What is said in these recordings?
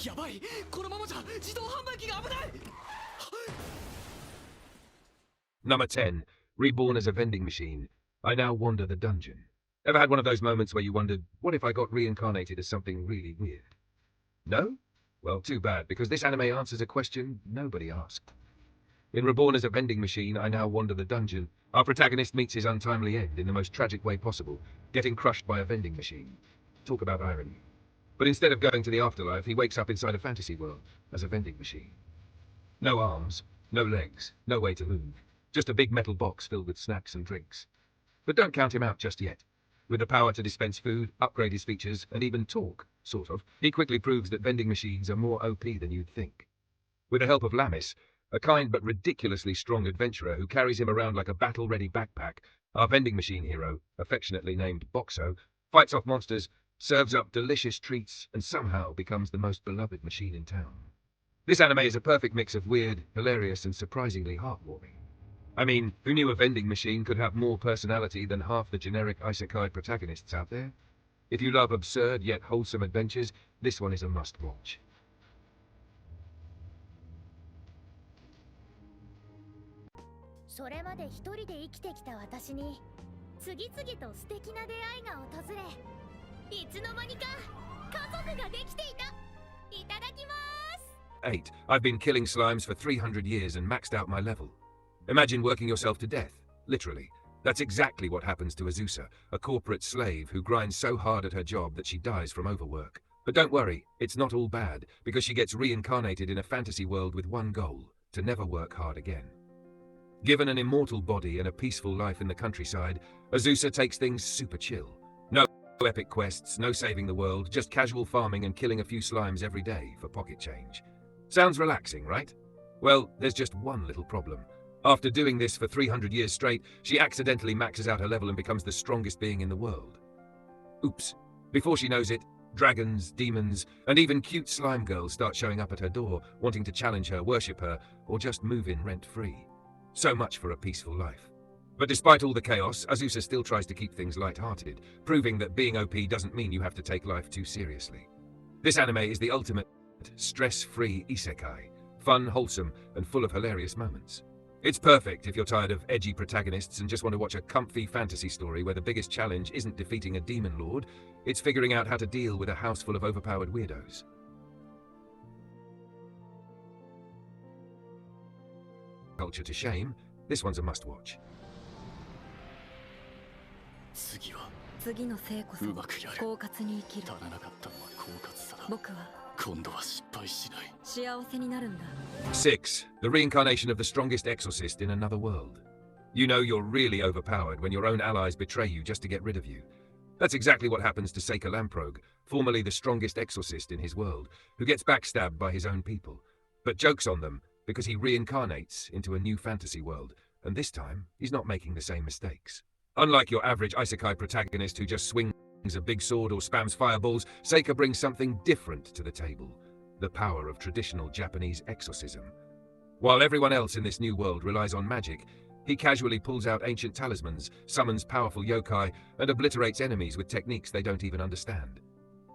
やばい、このままじゃ自動販売機が危ない。 Number 10. Reborn as a vending machine. I now wander the dungeon. Ever had one of those moments where you wondered, what if I got reincarnated as something really weird? No? Well, too bad, because this anime answers a question nobody asked. In Reborn as a vending machine, I now wander the dungeon. Our protagonist meets his untimely end in the most tragic way possible, getting crushed by a vending machine. Talk about irony. But instead of going to the afterlife, he wakes up inside a fantasy world as a vending machine. No arms, no legs, no way to move. Just a big metal box filled with snacks and drinks. But don't count him out just yet. With the power to dispense food, upgrade his features, and even talk, sort of, he quickly proves that vending machines are more OP than you'd think. With the help of Lamis, a kind but ridiculously strong adventurer who carries him around like a battle-ready backpack, our vending machine hero, affectionately named Boxo, fights off monsters, serves up delicious treats, and somehow becomes the most beloved machine in town. This anime is a perfect mix of weird, hilarious, and surprisingly heartwarming. I mean, who knew a vending machine could have more personality than half the generic isekai protagonists out there? If you love absurd yet wholesome adventures, this one is a must-watch. それまで一人で生きてきた私に次々と素敵な出会いが訪れ、いつの間にか家族ができていた。いただきます。 8. I've been killing slimes for 300 years and maxed out my level. Imagine working yourself to death, literally. That's exactly what happens to Azusa, a corporate slave who grinds so hard at her job that she dies from overwork. But don't worry, it's not all bad, because she gets reincarnated in a fantasy world with one goal: to never work hard again. Given an immortal body and a peaceful life in the countryside, Azusa takes things super chill. No epic quests, no saving the world, just casual farming and killing a few slimes every day for pocket change. Sounds relaxing, right? Well, there's just one little problem. After doing this for 300 years straight, she accidentally maxes out her level and becomes the strongest being in the world. Oops. Before she knows it, dragons, demons, and even cute slime girls start showing up at her door, wanting to challenge her, worship her, or just move in rent-free. So much for a peaceful life. But despite all the chaos, Azusa still tries to keep things light-hearted, proving that being OP doesn't mean you have to take life too seriously. This anime is the ultimate stress-free isekai, fun, wholesome, and full of hilarious moments. It's perfect if you're tired of edgy protagonists and just want to watch a comfy fantasy story where the biggest challenge isn't defeating a demon lord, it's figuring out how to deal with a house full of overpowered weirdos. Culture to shame, this one's a must-watch. 次は次の生こそうまくやる。狡猾に生きる。足らなかったのは狡猾さだ。僕は今度は失敗しない。幸せになるんだ。 6. The reincarnation of the strongest exorcist in another world. You know you're really overpowered when your own allies betray you just to get rid of you. That's exactly what happens to Seika Lamprogue, formerly the strongest exorcist in his world, who gets backstabbed by his own people, but jokes on them because he reincarnates into a new fantasy world, and this time he's not making the same mistakes. Unlike your average isekai protagonist who just swings a big sword or spams fireballs, Seika brings something different to the table: the power of traditional Japanese exorcism. While everyone else in this new world relies on magic, he casually pulls out ancient talismans, summons powerful yokai, and obliterates enemies with techniques they don't even understand.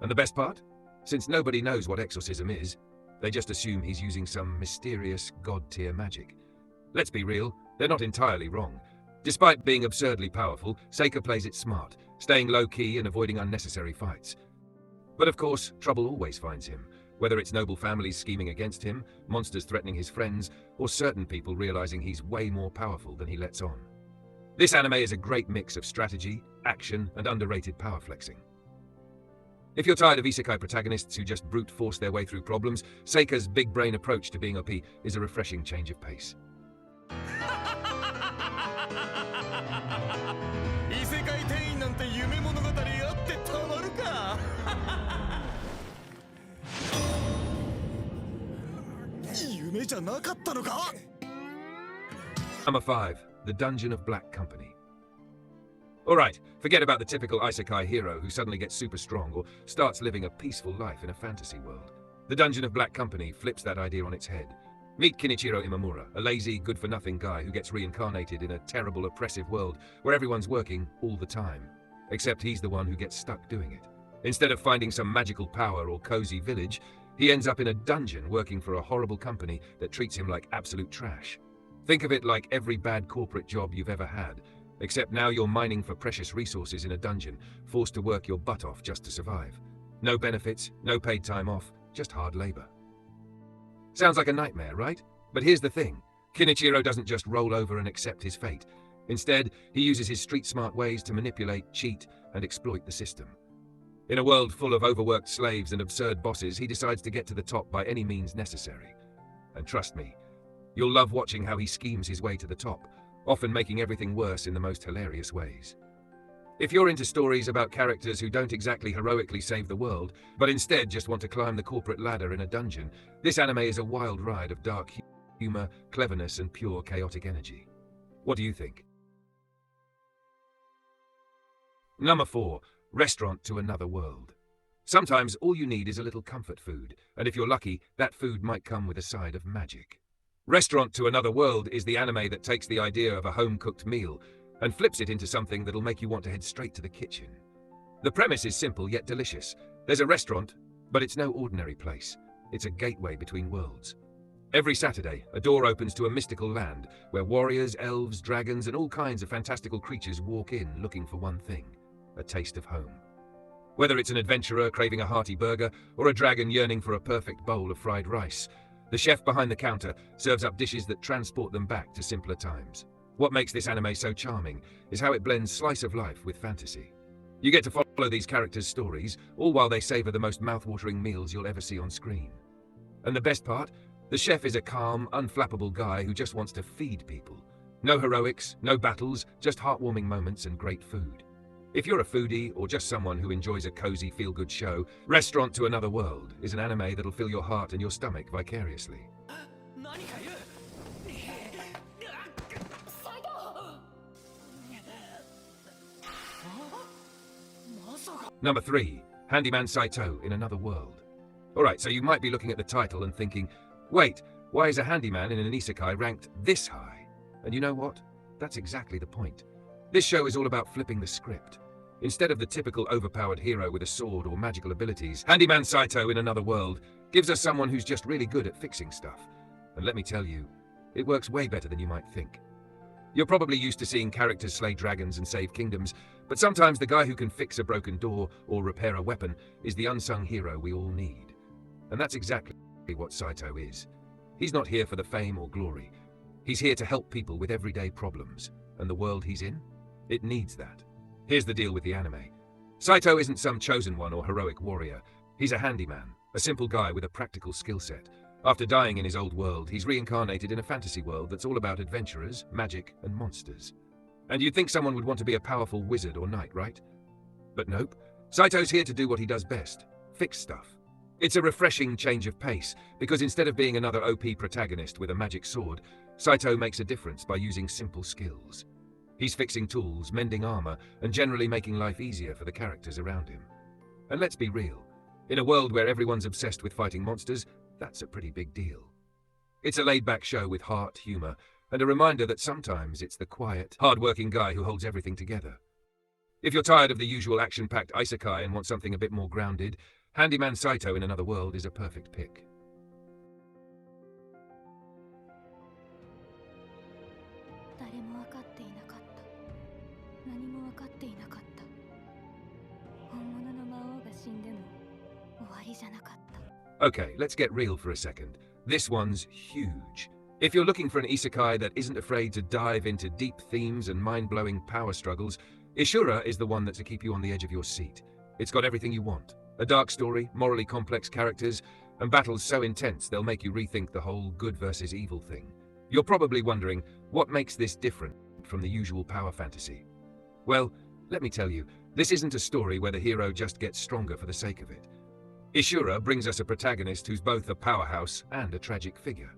And the best part? Since nobody knows what exorcism is, they just assume he's using some mysterious god-tier magic. Let's be real, they're not entirely wrong. Despite being absurdly powerful, Seika plays it smart, staying low-key and avoiding unnecessary fights. But of course, trouble always finds him, whether it's noble families scheming against him, monsters threatening his friends, or certain people realizing he's way more powerful than he lets on. This anime is a great mix of strategy, action, and underrated power flexing. If you're tired of isekai protagonists who just brute force their way through problems, Seika's big brain approach to being OP is a refreshing change of pace. 異世界店員なんて夢物語あってたまるか。夢じゃなかったのか。 Number 5. The Dungeon of Black Company. Alright, forget about the typical isekai hero who suddenly gets super strong or starts living a peaceful life in a fantasy world. The Dungeon of Black Company flips that idea on its head. Meet Kinichiro Imamura, a lazy, good-for-nothing guy who gets reincarnated in a terrible, oppressive world where everyone's working all the time. Except he's the one who gets stuck doing it. Instead of finding some magical power or cozy village, he ends up in a dungeon working for a horrible company that treats him like absolute trash. Think of it like every bad corporate job you've ever had, except now you're mining for precious resources in a dungeon, forced to work your butt off just to survive. No benefits, no paid time off, just hard labor. Sounds like a nightmare, right? But here's the thing. Kenichiro doesn't just roll over and accept his fate. Instead, he uses his street-smart ways to manipulate, cheat, and exploit the system. In a world full of overworked slaves and absurd bosses, he decides to get to the top by any means necessary. And trust me, you'll love watching how he schemes his way to the top, often making everything worse in the most hilarious ways. If you're into stories about characters who don't exactly heroically save the world, but instead just want to climb the corporate ladder in a dungeon, this anime is a wild ride of dark humor, cleverness, and pure chaotic energy. What do you think? Number 4. Restaurant to Another World. Sometimes all you need is a little comfort food, and if you're lucky, that food might come with a side of magic. Restaurant to Another World is the anime that takes the idea of a home-cooked meal and flips it into something that'll make you want to head straight to the kitchen. The premise is simple yet delicious. There's a restaurant, but it's no ordinary place. It's a gateway between worlds. Every Saturday, a door opens to a mystical land where warriors, elves, dragons, and all kinds of fantastical creatures walk in looking for one thing: a taste of home. Whether it's an adventurer craving a hearty burger or a dragon yearning for a perfect bowl of fried rice, the chef behind the counter serves up dishes that transport them back to simpler times. What makes this anime so charming is how it blends slice of life with fantasy. You get to follow these characters' stories, all while they savor the most mouth-watering meals you'll ever see on screen. And the best part? The chef is a calm, unflappable guy who just wants to feed people. No heroics, no battles, just heartwarming moments and great food. If you're a foodie or just someone who enjoys a cozy feel-good show, Restaurant to Another World is an anime that'll fill your heart and your stomach vicariously. Number 3. Handyman Saitou in Another World. Alright, so you might be looking at the title and thinking, wait, why is a handyman in an isekai ranked this high? And you know what? That's exactly the point. This show is all about flipping the script. Instead of the typical overpowered hero with a sword or magical abilities, Handyman Saitou in Another World gives us someone who's just really good at fixing stuff. And let me tell you, it works way better than you might think. You're probably used to seeing characters slay dragons and save kingdoms, but sometimes the guy who can fix a broken door or repair a weapon is the unsung hero we all need. And that's exactly what Saitou is. He's not here for the fame or glory. He's here to help people with everyday problems, and the world he's in, it needs that. Here's the deal with the anime. Saitou isn't some chosen one or heroic warrior. He's a handyman, a simple guy with a practical skill set. After dying in his old world, he's reincarnated in a fantasy world that's all about adventurers, magic, and monsters. And you'd think someone would want to be a powerful wizard or knight, right? But nope. Saitou's here to do what he does best: fix stuff. It's a refreshing change of pace, because instead of being another OP protagonist with a magic sword, Saitou makes a difference by using simple skills. He's fixing tools, mending armor, and generally making life easier for the characters around him. And let's be real, in a world where everyone's obsessed with fighting monsters, that's a pretty big deal. It's a laid-back show with heart, humor, and a reminder that sometimes it's the quiet, hard-working guy who holds everything together. If you're tired of the usual action-packed isekai and want something a bit more grounded, Handyman Saitou in Another World is a perfect pick. Okay, let's get real for a second. This one's huge. If you're looking for an isekai that isn't afraid to dive into deep themes and mind-blowing power struggles, Ishura is the one that's to keep you on the edge of your seat. It's got everything you want. A dark story, morally complex characters, and battles so intense they'll make you rethink the whole good versus evil thing. You're probably wondering, what makes this different from the usual power fantasy? Well, let me tell you, this isn't a story where the hero just gets stronger for the sake of it. Ishura brings us a protagonist who's both a powerhouse and a tragic figure.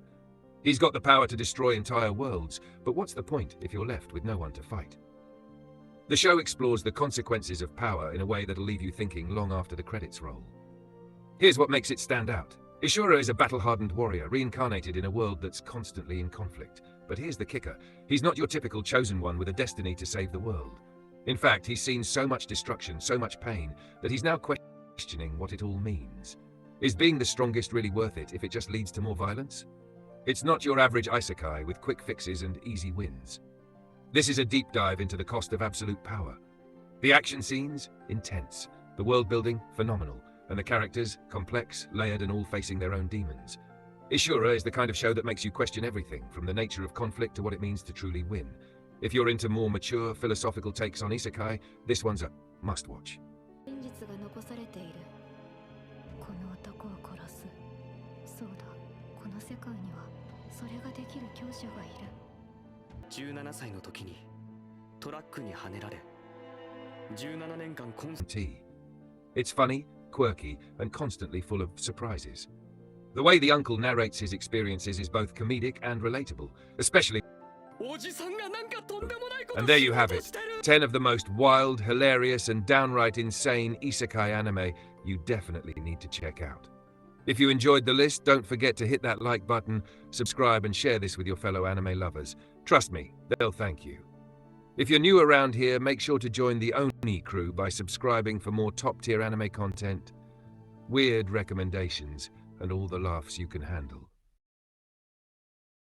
He's got the power to destroy entire worlds, but what's the point if you're left with no one to fight? The show explores the consequences of power in a way that'll leave you thinking long after the credits roll. Here's what makes it stand out. Ishura is a battle-hardened warrior reincarnated in a world that's constantly in conflict. But here's the kicker. He's not your typical chosen one with a destiny to save the world. In fact, he's seen so much destruction, so much pain, that he's now questioning what it all means. Is being the strongest really worth it if it just leads to more violence? It's not your average isekai with quick fixes and easy wins. This is a deep dive into the cost of absolute power. The action scenes? Intense. The world building? Phenomenal. And the characters? Complex, layered, and all facing their own demons. Ishura is the kind of show that makes you question everything, from the nature of conflict to what it means to truly win. If you're into more mature, philosophical takes on isekai, this one's a must-watch. 真実が残されている。この男を殺す。そうだ、この世界にはそれができる強者がいる。17歳の時にトラックにはねられ、17年間コン It's funny, quirky, and constantly full of surprises. The way the uncle narrates his experiences is both comedic and relatable, especially. おじさんがなんかとんでもないこと And there you have it, してる 10 of the most wild, hilarious, and downright insane isekai anime you definitely need to check out. If you enjoyed the list, don't forget to hit that like button, subscribe, and share this with your fellow anime lovers. Trust me, they'll thank you. If you're new around here, make sure to join the Oni crew by subscribing for more top-tier anime content, weird recommendations, and all the laughs you can handle.